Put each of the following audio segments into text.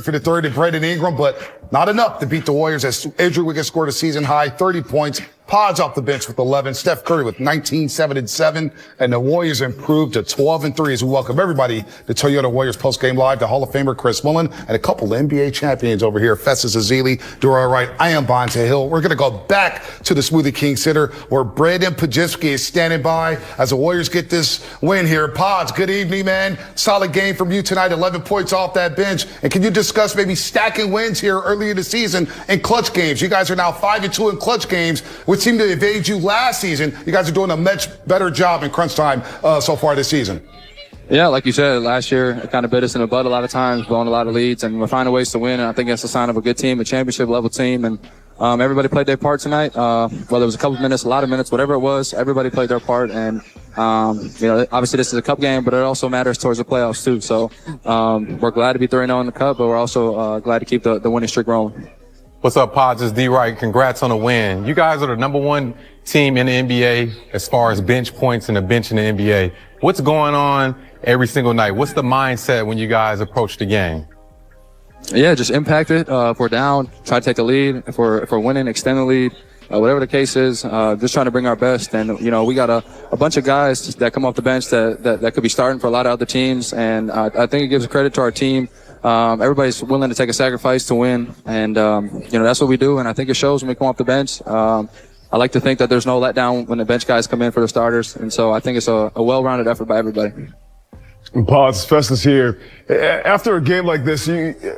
for the third and Brandon Ingram, but not enough to beat the Warriors as Andrew Wiggins scored a season-high 30 points. Pods off the bench with 11. Steph Curry with 19, 7, and 7. And the Warriors improved to 12 and 3 as we welcome everybody to Toyota Warriors Postgame Live, the Hall of Famer Chris Mullin, and a couple of NBA champions over here, Festus Ezeli, Dora Wright. I am Bonta Hill. We're going to go back to the Smoothie King Center where Brandon Pajinski is standing by as the Warriors get this win here. Pods, good evening, man. Solid game from you tonight, 11 points off that bench. And can you discuss maybe stacking wins here early in the season in clutch games? You guys are now 5-2 in clutch games, which seemed to evade you last season. You guys are doing a much better job in crunch time so far this season. Yeah, like you said, last year it kind of bit us in the butt a lot of times, blowing a lot of leads, and we're finding ways to win. And I think that's a sign of a good team, a championship-level team. And everybody played their part tonight, whether it was a couple of minutes, a lot of minutes, whatever it was, everybody played their part. And, obviously this is a cup game, but it also matters towards the playoffs too. So we're glad to be 3-0 in the cup, but we're also glad to keep the winning streak rolling. What's up, Pods? It's D. Wright. Congrats on the win. You guys are the number one team in the NBA as far as bench points and the bench in the NBA. What's going on every single night? What's the mindset when you guys approach the game? Yeah, just impact it. If we're down, try to take the lead. If we're winning, extend the lead. Whatever the case is, just trying to bring our best. And, we got a bunch of guys that come off the bench that could be starting for a lot of other teams. And I think it gives credit to our team. Everybody's willing to take a sacrifice to win. And, that's what we do. And I think it shows when we come off the bench. I like to think that there's no letdown when the bench guys come in for the starters. And so I think it's a well-rounded effort by everybody. Pods, Festus here. After a game like this,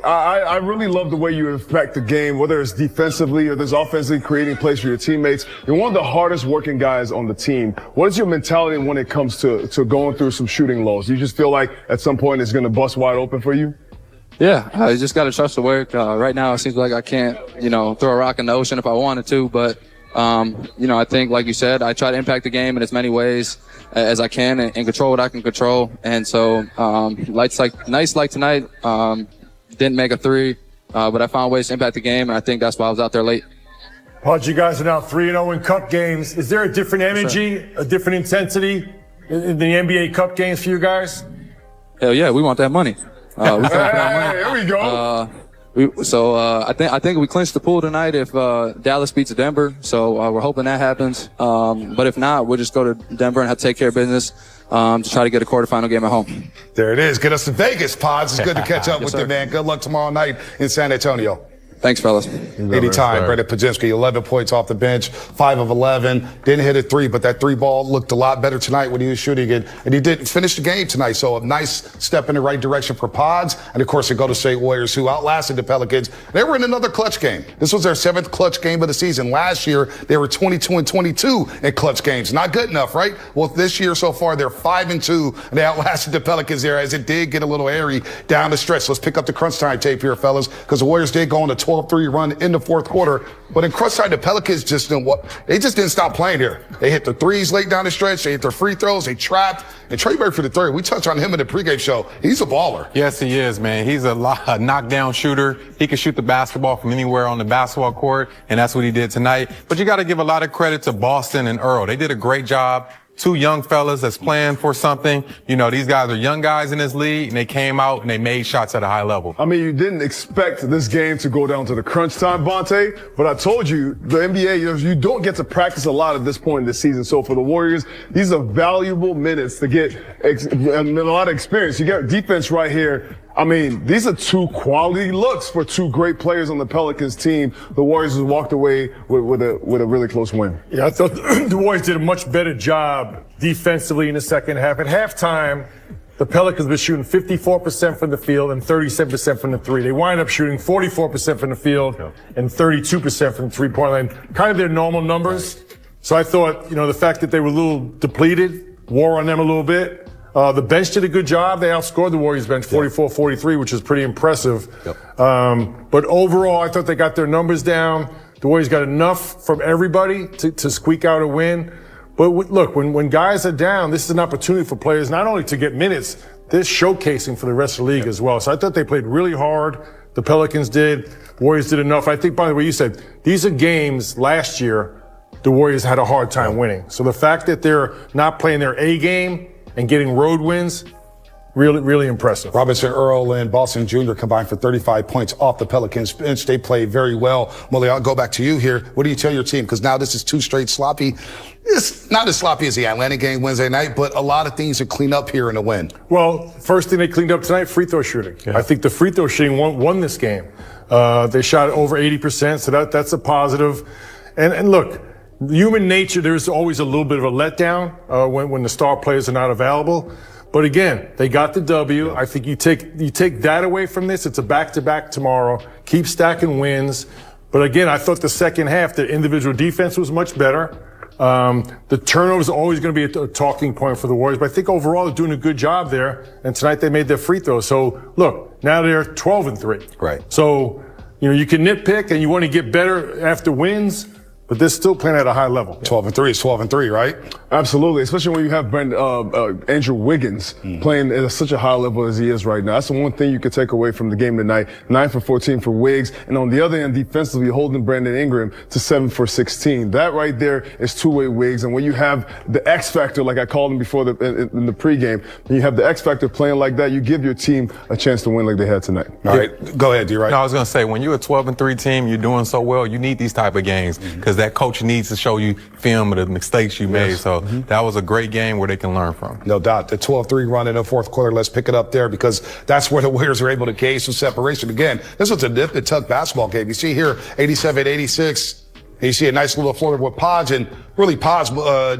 I really love the way you impact the game, whether it's defensively or there's offensively creating plays for your teammates. You're one of the hardest working guys on the team. What is your mentality when it comes to going through some shooting lows? You just feel like at some point it's going to bust wide open for you? Yeah, I just got to trust the work. Right now it seems like I can't, throw a rock in the ocean if I wanted to, but I think, like you said, I try to impact the game in as many ways as I can and control what I can control. And so, nights like tonight, didn't make a three, but I found ways to impact the game, and I think that's why I was out there late. Pod, you guys are now 3-0 in cup games. Is there a different energy, a different intensity in the NBA cup games for you guys? Hell yeah, we want that money. Here we go. I think we clinched the pool tonight if Dallas beats Denver. So we're hoping that happens. But if not, we'll just go to Denver and have to take care of business to try to get a quarterfinal game at home. There it is. Get us to Vegas, Pods. It's good to catch up with you, man. Good luck tomorrow night in San Antonio. Thanks, fellas. Anytime. Brandon Pajinski, 11 points off the bench, 5 of 11. Didn't hit a three, but that three ball looked a lot better tonight when he was shooting it. And he didn't finish the game tonight. So a nice step in the right direction for Pods. And, of course, the Golden State Warriors, who outlasted the Pelicans. They were in another clutch game. This was their 7th clutch game of the season. Last year, they were 22-22 in clutch games. Not good enough, right? Well, this year so far, they're 5-2. And they outlasted the Pelicans there as it did get a little airy down the stretch. Let's pick up the crunch time tape here, fellas, because the Warriors did go on a 12-3 run in the fourth quarter. But in crunch time, the Pelicans just didn't stop playing here. They hit the threes late down the stretch. They hit their free throws. They trapped. And Trey Burke for the third. We touched on him in the pregame show. He's a baller. Yes, he is, man. He's a knockdown shooter. He can shoot the basketball from anywhere on the basketball court, and that's what he did tonight. But you got to give a lot of credit to Boston and Earl. They did a great job. 2 young fellas that's playing for something. These guys are young guys in this league, and they came out and they made shots at a high level. I mean, you didn't expect this game to go down to the crunch time, Bonta, but I told you, the NBA, you don't get to practice a lot at this point in the season. So for the Warriors, these are valuable minutes to get a lot of experience. You got defense right here. I mean, these are 2 quality looks for 2 great players on the Pelicans team. The Warriors have walked away with a really close win. Yeah, I thought the Warriors did a much better job defensively in the second half. At halftime, the Pelicans were shooting 54% from the field and 37% from the three. They wind up shooting 44% from the field and 32% from the three-point line. Kind of their normal numbers. So I thought, the fact that they were a little depleted wore on them a little bit. The bench did a good job. They outscored the Warriors bench 44-43, which is pretty impressive. But overall, I thought they got their numbers down. The Warriors got enough from everybody to squeak out a win. But look, when guys are down, this is an opportunity for players not only to get minutes, they're showcasing for the rest of the league as well. So I thought they played really hard. The Pelicans did. The Warriors did enough. I think, by the way, you said, these are games last year the Warriors had a hard time winning. So the fact that they're not playing their A game and getting road wins, Really impressive. Robinson Earl and Boston Jr. combined for 35 points off the Pelicans bench. They played very well. Molly, I'll go back to you here. What do you tell your team? Because now this is 2 straight sloppy. It's not as sloppy as the Atlanta game Wednesday night, but a lot of things to clean up here in the win. Well, first thing they cleaned up tonight, free throw shooting. Yeah. I think the free throw shooting won this game. They shot over 80%, so that's a positive. And look, human nature, there's always a little bit of a letdown when the star players are not available. But again, they got the W. I think you take that away from this. It's a back-to-back tomorrow. Keep stacking wins. But again, I thought the second half, the individual defense was much better. The turnovers are always going to be a talking point for the Warriors. But I think overall they're doing a good job there. And tonight they made their free throws. So look, now they're 12-3. Right. So, you can nitpick and you want to get better after wins. But they're still playing at a high level. 12-3 is 12-3, right? Absolutely, especially when you have Andrew Wiggins playing at such a high level as he is right now. That's the one thing you could take away from the game tonight. 9 for 14 for Wiggs, and on the other end, defensively holding Brandon Ingram to 7 for 16. That right there is two-way Wiggs. And when you have the X factor, like I called him before in the pregame, when you have the X factor playing like that, you give your team a chance to win like they had tonight. All right, go ahead, D-Right. No, I was going to say, when you're a 12-3 team, you're doing so well, you need these type of games because that coach needs to show you film of the mistakes you made. So that was a great game where they can learn from. No doubt. The 12-3 run in the fourth quarter, let's pick it up there because that's where the Warriors are able to gauge some separation. Again, this was a nip and tuck basketball game. You see here, 87-86. And you see a nice little floater with Podge, and really Podge,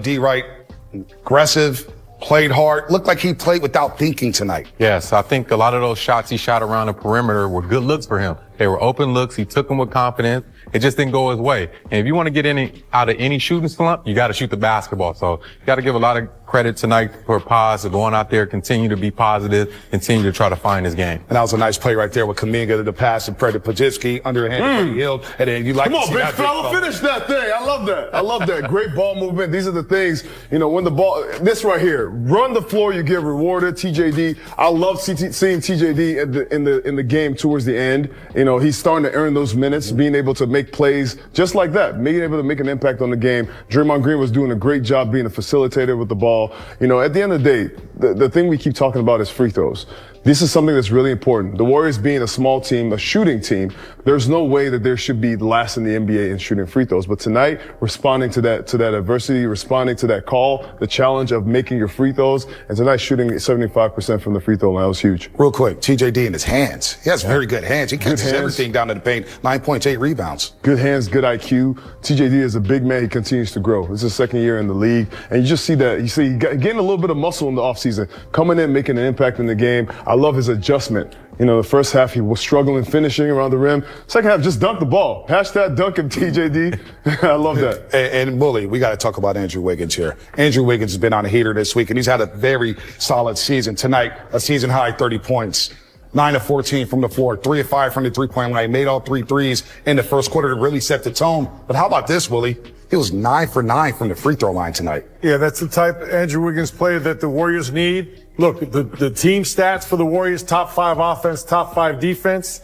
D-Right, aggressive, played hard. Looked like he played without thinking tonight. Yes, I think a lot of those shots he shot around the perimeter were good looks for him. They were open looks. He took them with confidence. It just didn't go his way. And if you want to get out of any shooting slump, you got to shoot the basketball. So you got to give a lot of credit tonight for Paz going out there, continue to be positive, continue to try to find his game. And that was a nice play right there with Kuminga to the pass and Fred Pajitsky, underhand, Hill. And then you like Come on, big fella, finish that thing. I love that. I love that. Great ball movement. These are the things, when the ball, this right here, run the floor, you get rewarded. TJD, I love seeing TJD in the game towards the end. He's starting to earn those minutes, being able to make plays just like that, being able to make an impact on the game. Draymond Green was doing a great job being a facilitator with the ball. At the end of the day, the thing we keep talking about is free throws. This is something that's really important. The Warriors being a small team, a shooting team, there's no way that there should be last in the NBA in shooting free throws. But tonight, responding to that adversity, responding to that call, the challenge of making your free throws, and tonight shooting 75% from the free throw line was huge. Real quick, TJD in his hands. He has very good hands. He catches everything down to the paint. 9 points, 8 rebounds. Good hands, good IQ. TJD is a big man. He continues to grow. This is his second year in the league. And you just see that. You see getting a little bit of muscle in the offseason, coming in, making an impact in the game. I love his adjustment. The first half he was struggling finishing around the rim. Second half, just dunk the ball. Hashtag dunking TJD. I love that. And Bully, we got to talk about Andrew Wiggins here. Andrew Wiggins has been on a heater this week, and he's had a very solid season. Tonight, a season high 30 points. 9 of 14 from the floor, 3 of 5 from the three-point line, made all 3 threes in the first quarter to really set the tone. But how about this, Willie? He was 9 for 9 from the free throw line tonight. Yeah, that's the type of Andrew Wiggins player that the Warriors need. Look, the team stats for the Warriors, top 5 offense, top 5 defense.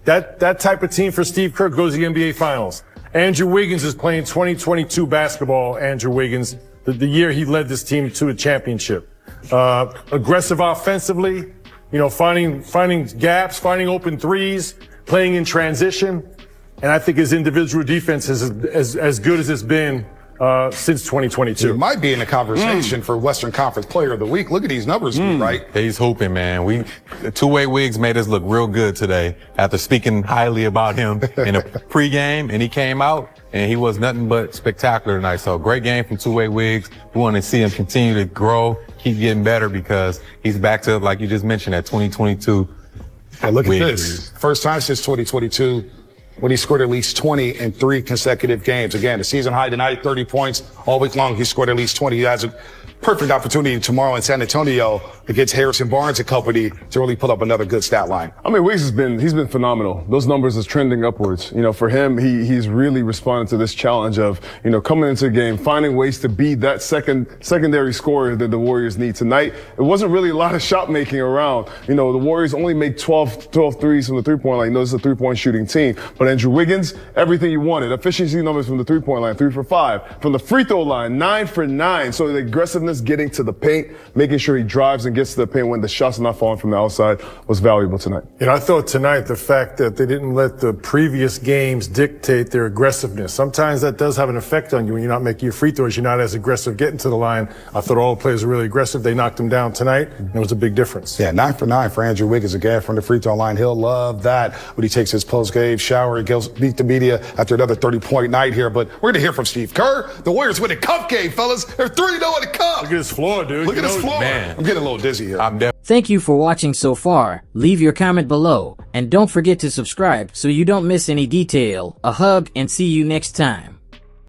That type of team for Steve Kerr goes to the NBA Finals. Andrew Wiggins is playing 2022 basketball, Andrew Wiggins, the year he led this team to a championship. Aggressive offensively. Finding gaps, finding open threes, playing in transition. And I think his individual defense is as good as it's been since 2022. He might be in the conversation for Western Conference Player of the Week. Look at these numbers, right? He's hooping, man. The two-way Wiggs made us look real good today after speaking highly about him in a pregame, and he came out, and he was nothing but spectacular tonight. So great game from two-way Wiggs. We want to see him continue to grow, keep getting better because he's back to, like you just mentioned, that 2022. And look at this. First time since 2022 when he scored at least 20 in 3 consecutive games. Again, the season high tonight, 30 points. All week long, he scored at least 20. He has a perfect opportunity tomorrow in San Antonio against Harrison Barnes and company to really put up another good stat line. I mean, Wiggs he's been phenomenal. Those numbers is trending upwards. For him, he's really responded to this challenge of, coming into the game, finding ways to be that secondary scorer that the Warriors need tonight. It wasn't really a lot of shot making around. The Warriors only make 12 threes from the 3-point line. This is a 3-point shooting team. But Andrew Wiggins, everything you wanted. Efficiency numbers from the three-point line, 3 for 5. From the free throw line, 9 for 9. So the aggressiveness getting to the paint, making sure he drives and gets to the paint when the shots are not falling from the outside was valuable tonight. I thought tonight the fact that they didn't let the previous games dictate their aggressiveness. Sometimes that does have an effect on you when you're not making your free throws. You're not as aggressive getting to the line. I thought all the players were really aggressive. They knocked them down tonight, and it was a big difference. Yeah, 9 for 9 for Andrew Wiggins again from the free throw line. He'll love that when he takes his post-game shower and goes meet the media after another 30-point night here. But we're going to hear from Steve Kerr. The Warriors win a cup game, fellas. They're 3-0 in the cup. Look at his floor, dude. Look at his floor. Man. I'm getting a little dizzy here. Thank you for watching so far. Leave your comment below and don't forget to subscribe so you don't miss any detail. A hug and see you next time.